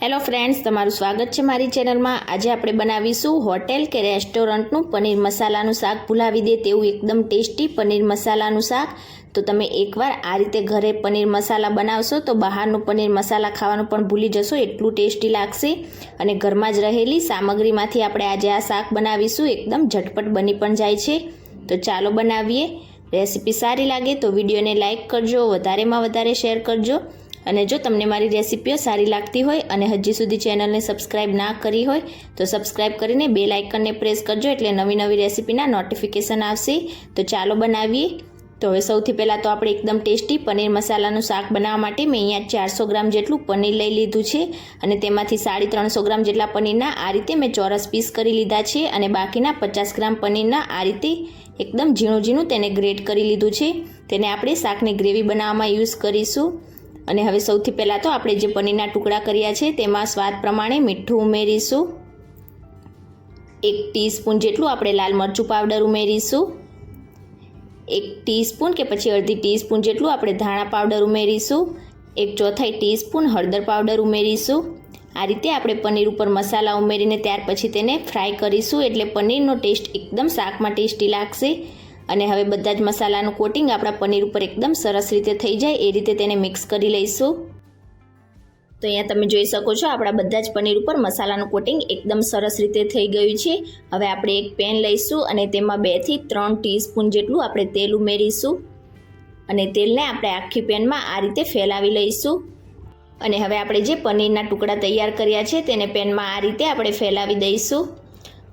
Hello friends, તમારું સ્વાગત છે મારી ચેનલમાં। આજે આપણે બનાવીશું હોટેલ કે રેસ્ટોરન્ટનું પનીર મસાલાનું શાક ભૂલાવી દે તેવું એકદમ ટેસ્ટી પનીર મસાલાનું શાક। તો તમે એકવાર આ રીતે ઘરે પનીર મસાલા બનાવશો તો બહારનું પનીર મસાલા ખાવાનું પણ ભૂલી જશો, એટલું ટેસ્ટી લાગશે। અને ઘરમાં જ રહેલી સામગ્રીમાંથી આપણે આજે આ શાક બનાવીશું, એકદમ ઝટપટ બની પણ જાય છે। તો ચાલો બનાવીએ। રેસીપી સારી લાગે તો વિડીયોને લાઇક કરજો, વધારેમાં વધારે શેર કરજો। અને જો તમને મારી રેસીપીઓ સારી લાગતી હોય અને હજી સુધી ચેનલને સબસ્ક્રાઇબ ના કરી હોય તો સબસ્ક્રાઇબ કરીને બેલ આઇકનને પ્રેસ કરજો, એટલે નવી નવી રેસીપીના નોટિફિકેશન આવશે। તો ચાલો બનાવીએ। તો હવે સૌથી પહેલાં તો આપણે એકદમ ટેસ્ટી પનીર મસાલાનું શાક બનાવવા માટે મેં અહીંયા 400 ગ્રામ જેટલું પનીર લઈ લીધું છે અને તેમાંથી 350 ગ્રામ જેટલા પનીરના આ રીતે મેં ચોરસ પીસ કરી લીધા છે અને બાકીના 50 ગ્રામ પનીરના આ રીતે એકદમ ઝીણું ઝીણું તેને ગ્રેટ કરી લીધું છે। તેને આપણે શાકની ગ્રેવી બનાવવામાં યુઝ કરીશું। અને હવે સૌથી પહેલાં તો આપણે જે પનીરના ટુકડા કર્યા છે તેમાં સ્વાદ પ્રમાણે મીઠું ઉમેરીશું। 1 ટીસ્પૂન જેટલું આપણે લાલ મરચું પાવડર ઉમેરીશું। 1 ટીસ્પૂન કે પછી અડધી ટીસ્પૂન જેટલું આપણે ધાણા પાવડર ઉમેરીશું। 1/4 ટીસ્પૂન હળદર પાવડર ઉમેરીશું। આ રીતે આપણે પનીર ઉપર મસાલા ઉમેરીને ત્યાર પછી તેને ફ્રાય કરીશું, એટલે પનીરનો ટેસ્ટ એકદમ શાકમાં ટેસ્ટી લાગશે। અને હવે બધા જ મસાલાનું કોટિંગ આપણા પનીર ઉપર એકદમ સરસ રીતે થઈ જાય એ રીતે તેને મિક્સ કરી લઈશું। તો અહીંયા તમે જોઈ શકો છો આપણા બધા જ પનીર ઉપર મસાલાનું કોટિંગ એકદમ સરસ રીતે થઈ ગયું છે। હવે આપણે એક પેન લઈશું અને તેમાં 2 થી 3 ટીસ્પૂન જેટલું આપણે તેલ ઉમેરીશું અને તેલને આપણે આખી પેનમાં આ રીતે ફેલાવી લઈશું। અને હવે આપણે જે પનીરના ટુકડા તૈયાર કર્યા છે તેને પેનમાં આ રીતે આપણે ફેલાવી દઈશું।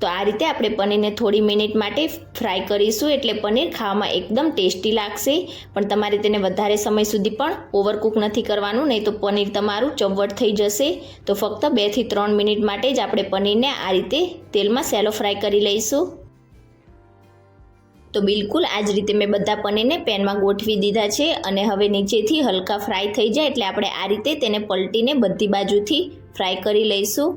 તો આ રીતે આપણે પનીરને થોડી મિનિટ માટે ફ્રાય કરીશું, એટલે પનીર ખાવામાં એકદમ ટેસ્ટી લાગશે। પણ તમારે તેને વધારે સમય સુધી પણ ઓવરકુક નથી કરવાનું, નહીં તો પનીર તમારું ચવડ થઈ જશે। તો ફક્ત 2 થી 3 મિનિટ માટે જ આપણે પનીરને આ રીતે તેલમાં સેલો ફ્રાય કરી લઈશું। તો બિલકુલ આ જ રીતે મેં બધા પનીરને પેનમાં ગોઠવી દીધા છે અને હવે નીચેથી હલકા ફ્રાય થઈ જાય એટલે આપણે આ રીતે તેને પલટીને બધી બાજુથી ફ્રાય કરી લઈશું।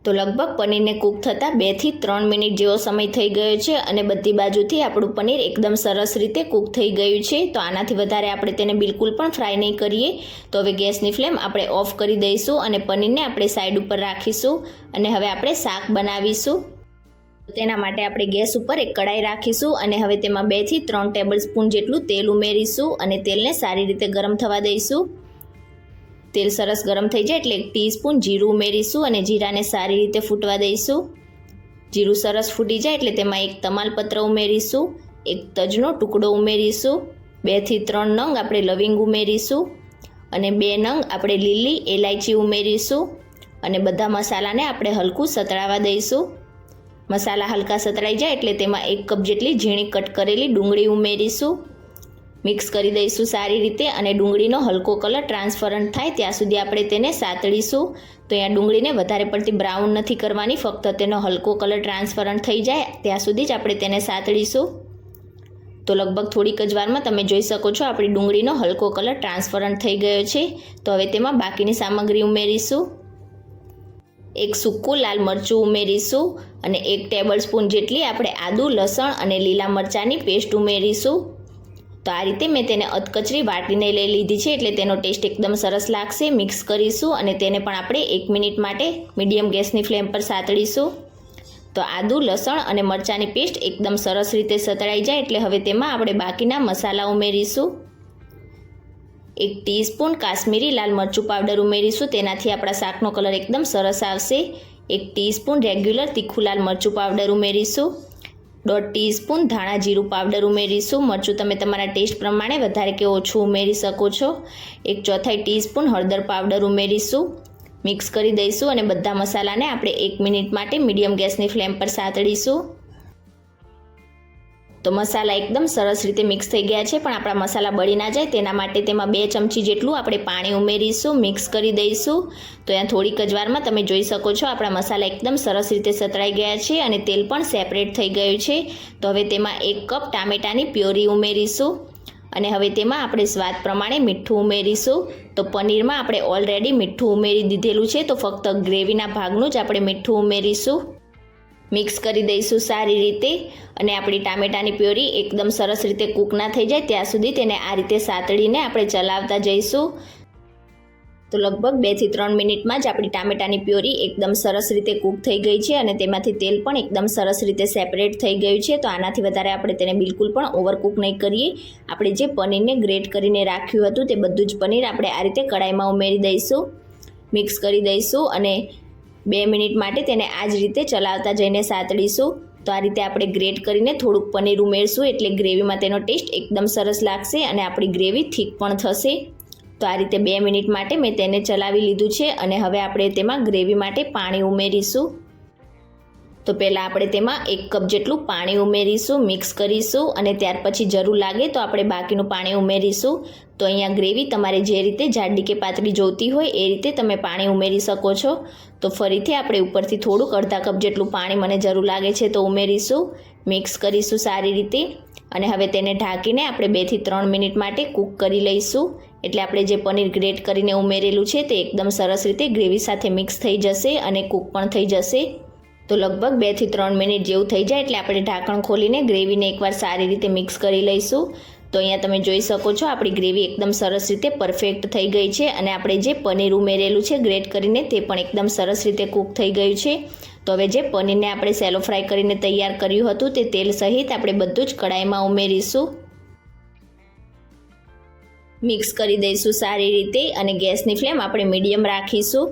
તો લગભગ પનીરને કૂક થતાં 2 થી 3 મિનિટ જેવો સમય થઈ ગયો છે અને બધી બાજુથી આપણું પનીર એકદમ સરસ રીતે કૂક થઈ ગયું છે। તો આનાથી વધારે આપણે તેને બિલકુલ પણ ફ્રાય નહીં કરીએ। તો હવે ગેસની ફ્લેમ આપણે ઓફ કરી દઈશું અને પનીરને આપણે સાઈડ ઉપર રાખીશું અને હવે આપણે શાક બનાવીશું। તેના માટે આપણે ગેસ ઉપર એક કડાઈ રાખીશું અને હવે તેમાં 2 થી 3 ટેબલ સ્પૂન જેટલું તેલ ઉમેરીશું અને તેલને સારી રીતે ગરમ થવા દઈશું। તેલ સરસ ગરમ થઈ જાય એટલે 1 ટીસ્પૂન જીરું ઉમેરીશું અને જીરાને સારી રીતે ફૂટવા દઈશું। જીરું સરસ ફૂટી જાય એટલે તેમાં 1 તમાલપત્ર ઉમેરીશું, 1 તજનો ટુકડો ઉમેરીશું, 2 થી 3 નંગ આપણે લવિંગ ઉમેરીશું અને 2 નંગ આપણે લીલી એલાયચી ઉમેરીશું અને બધા મસાલાને આપણે હલકું સતળાવા દઈશું। મસાલા હલકા સતળાઈ જાય એટલે તેમાં 1 કપ જેટલી ઝીણી કટ કરેલી ડુંગળી ઉમેરીશું। મિક્સ કરી દઈશું સારી રીતે અને ડુંગળીનો હલકો કલર ટ્રાન્સફરન્ટ થાય ત્યાં સુધી આપણે તેને સાતળીશું। તો અહીંયા ડુંગળીને વધારે પડતી બ્રાઉન નથી કરવાની, ફક્ત તેનો હલકો કલર ટ્રાન્સફરન્ટ થઈ જાય ત્યાં સુધી જ આપણે તેને સાતળીશું। તો લગભગ થોડીક જ વારમાં તમે જોઈ શકો છો આપણી ડુંગળીનો હલકો કલર ટ્રાન્સફરન્ટ થઈ ગયો છે। તો હવે તેમાં બાકીની સામગ્રી ઉમેરીશું। 1 સૂકું લાલ મરચું ઉમેરીશું અને 1 ટેબલ સ્પૂન જેટલી આપણે આદુ, લસણ અને લીલા મરચાંની પેસ્ટ ઉમેરીશું। તો આ રીતે મેં તેને અધકચરી વાટીને લઈ લીધી છે એટલે તેનો ટેસ્ટ એકદમ સરસ લાગશે। મિક્સ કરીશું અને તેને પણ આપણે 1 મિનિટ માટે મીડિયમ ગેસની ફ્લેમ પર સાતળીશું। તો આદુ, લસણ અને મરચાંની પેસ્ટ એકદમ સરસ રીતે સતળાઈ જાય એટલે હવે તેમાં આપણે બાકીના મસાલા ઉમેરીશું। 1 ટીસ્પૂન કાશ્મીરી લાલ મરચું પાવડર ઉમેરીશું, તેનાથી આપણા શાકનો કલર એકદમ સરસ આવશે। 1 ટીસ્પૂન રેગ્યુલર તીખું લાલ મરચું પાવડર ઉમેરીશું। 1/2 ટીસ્પૂન ધાણા જીરું પાવડર ઉમેરીશું, મરચું તમે તમારા ટેસ્ટ પ્રમાણે વધારે કે ઓછું ઉમેરી શકો છો। 1/4 ટીસ્પૂન હળદર પાવડર ઉમેરીશું। મિક્સ કરી દઈશું અને બધા મસાલાને આપણે 1 મિનિટ માટે મીડિયમ ગેસની ફ્લેમ પર સાતળીશું। તો મસાલા એકદમ સરસ રીતે મિક્સ થઈ ગયા છે, પણ આપણા મસાલા બળી ના જાય તેના માટે તેમાં 2 ચમચી જેટલું આપણે પાણી ઉમેરીશું, મિક્સ કરી દઈશું। તો અહીંયા થોડીક જ વારમાં તમે જોઈ શકો છો આપણા મસાલા એકદમ સરસ રીતે સતળાઈ ગયા છે અને તેલ પણ સેપરેટ થઈ ગયું છે। તો હવે તેમાં 1 કપ ટામેટાની પ્યોરી ઉમેરીશું અને હવે તેમાં આપણે સ્વાદ પ્રમાણે મીઠું ઉમેરીશું। તો પનીરમાં આપણે ઓલરેડી મીઠું ઉમેરી દીધેલું છે, તો ફક્ત ગ્રેવીના ભાગનું જ આપણે મીઠું ઉમેરીશું। મિક્સ કરી દઈશું સારી રીતે અને આપણી ટામેટાની પ્યોરી એકદમ સરસ રીતે કૂક ના થઈ જાય ત્યાં સુધી તેને આ રીતે સાતળીને આપણે ચલાવતા જઈશું। તો લગભગ 2 થી 3 મિનિટમાં જ આપણી ટામેટાની પ્યોરી એકદમ સરસ રીતે કૂક થઈ ગઈ છે અને તેમાંથી તેલ પણ એકદમ સરસ રીતે સેપરેટ થઈ ગયું છે. તો આનાથી વધારે આપણે તેને બિલકુલ પણ ઓવરકૂક નહીં કરીએ. આપણે જે પનીરને ગ્રેટ કરીને રાખ્યું હતું તે બધું જ પનીર આપણે આ રીતે કડાઈમાં ઉમેરી દઈશું, મિક્સ કરી દઈશું અને 2 મિનિટ માટે તેને આ જ રીતે ચલાવતા જઈને સાતળીશું. તો આ રીતે આપણે ગ્રેટ કરીને થોડુંક પનીર ઉમેરશું એટલે ગ્રેવીમાં તેનો ટેસ્ટ એકદમ સરસ લાગશે અને આપણી ગ્રેવી થીક પણ થશે. તો આ રીતે 2 મિનિટ માટે મેં તેને ચલાવી લીધું છે અને હવે આપણે તેમાં ગ્રેવી માટે પાણી ઉમેરીશું. તો પહેલાં આપણે તેમાં 1 કપ જેટલું પાણી ઉમેરીશું, મિક્સ કરીશું અને ત્યાર પછી જરૂર લાગે તો આપણે બાકીનું પાણી ઉમેરીશું. તો અહીંયા ગ્રેવી તમારે જે રીતે જાડી કે પાતળી જોઈતી હોય એ રીતે તમે પાણી ઉમેરી શકો છો. તો ફરીથી આપણે ઉપરથી થોડુંક અડધા કપ જેટલું પાણી મને જરૂર લાગે છે તો ઉમેરીશું, મિક્સ કરીશું સારી રીતે અને હવે તેને ઢાંકીને આપણે 2 થી 3 મિનિટ માટે કૂક કરી લઈશું. એટલે આપણે જે પનીર ગ્રેટ કરીને ઉમેરેલું છે તે એકદમ સરસ રીતે ગ્રેવી સાથે મિક્સ થઈ જશે અને કૂક પણ થઈ જશે. તો લગભગ 2 થી 3 મિનિટ જેવું થઈ જાય એટલે આપણે ઢાંકણ ખોલીને ગ્રેવીને એકવાર સારી રીતે મિક્સ કરી લઈશું. તો અહીંયા તમે જોઈ શકો છો આપણી ગ્રેવી એકદમ સરસ રીતે પરફેક્ટ થઈ ગઈ છે અને આપણે જે પનીર ઉમેરેલું છે ગ્રેટ કરીને તે પણ એકદમ સરસ રીતે કૂક થઈ ગયું છે. તો હવે જે પનીરને આપણે સેલો ફ્રાય કરીને તૈયાર કર્યું હતું તે તેલ સહિત આપણે બધું જ કડાઈમાં ઉમેરીશું, મિક્સ કરી દઈશું સારી રીતે અને ગેસની ફ્લેમ આપણે મીડિયમ રાખીશું.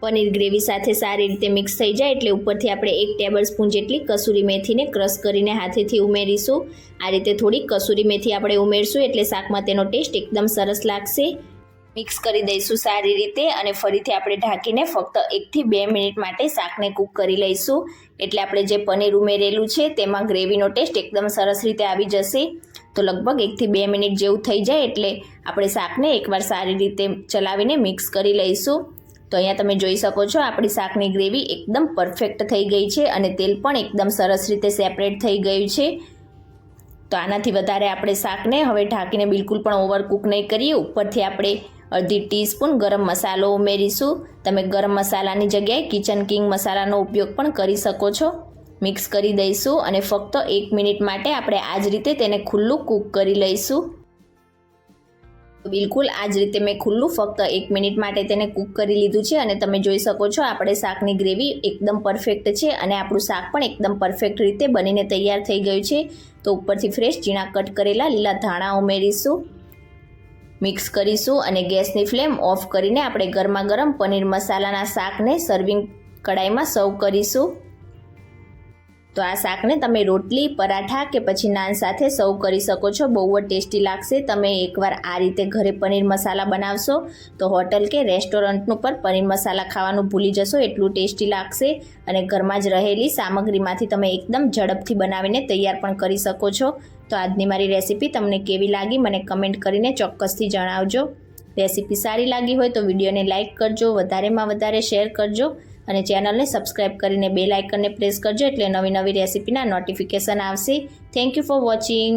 પનીર ગ્રેવી સાથે સારી રીતે મિક્સ થઈ જાય એટલે ઉપરથી આપણે 1 ટેબલ સ્પૂન જેટલી કસૂરી મેથીને ક્રશ કરીને હાથેથી ઉમેરીશું. આ રીતે થોડી કસૂરી મેથી આપણે ઉમેરશું એટલે શાકમાં તેનો ટેસ્ટ એકદમ સરસ લાગશે. મિક્સ કરી દઈશું સારી રીતે અને ફરીથી આપણે ઢાંકીને ફક્ત 1 થી 2 મિનિટ માટે શાકને કૂક કરી લઈશું. એટલે આપણે જે પનીર ઉમેરેલું છે તેમાં ગ્રેવીનો ટેસ્ટ એકદમ સરસ રીતે આવી જશે. તો લગભગ 1 થી 2 મિનિટ જેવું થઈ જાય એટલે આપણે શાકને એકવાર સારી રીતે ચલાવીને મિક્સ કરી લઈશું. તો અહીંયા તમે જોઈ શકો છો આપણી શાકની ગ્રેવી એકદમ પરફેક્ટ થઈ ગઈ છે અને તેલ પણ એકદમ સરસ રીતે સેપરેટ થઈ ગયું છે. તો આનાથી વધારે આપણે શાકને હવે ઢાંકીને બિલકુલ પણ ઓવરકૂક નહીં કરીએ. ઉપરથી આપણે અડધી ટીસ્પૂન ગરમ મસાલો ઉમેરીશું. તમે ગરમ મસાલાની જગ્યાએ કિચન કિંગ મસાલાનો ઉપયોગ પણ કરી શકો છો. મિક્સ કરી દઈશું અને ફક્ત 1 મિનિટ માટે આપણે આ જ રીતે તેને ખુલ્લું કૂક કરી લઈશું. બિલકુલ આ જ રીતે મેં ખુલ્લું ફક્ત 1 મિનિટ માટે તેને કૂક કરી લીધું છે અને તમે જોઈ શકો છો આપણે શાકની ગ્રેવી એકદમ પરફેક્ટ છે અને આપણું શાક પણ એકદમ પરફેક્ટ રીતે બનીને તૈયાર થઈ ગયું છે. તો ઉપરથી ફ્રેશ ઝીણા કટ કરેલા લીલા ધાણા ઉમેરીશું, મિક્સ કરીશું અને ગેસની ફ્લેમ ઓફ કરીને આપણે ગરમા ગરમ પનીર મસાલાના શાકને સર્વિંગ કડાઈમાં સર્વ કરીશું. તો આ શાકને તમે રોટલી, પરાઠા કે પછી નાન સાથે સર્વ કરી શકો છો. બહુ જ ટેસ્ટી લાગશે. તમે એકવાર આ રીતે ઘરે પનીર મસાલા બનાવશો તો હોટલ કે રેસ્ટોરન્ટનું પર પનીર મસાલા ખાવાનું ભૂલી જશો, એટલું ટેસ્ટી લાગશે અને ઘરમાં જ રહેલી સામગ્રીમાંથી તમે એકદમ ઝડપથી બનાવીને તૈયાર પણ કરી શકો છો. તો આજની મારી રેસીપી તમને કેવી લાગી મને કમેન્ટ કરીને ચોક્કસથી જણાવજો. રેસીપી સારી લાગી હોય તો વિડીયોને લાઇક કરજો, વધારેમાં વધારે શેર કરજો અને ચેનલને સબસ્ક્રાઇબ કરીને બેલ આઇકનને પ્રેસ કરજો એટલે નવી નવી રેસીપીના નોટિફિકેશન આવશે. Thank you for watching.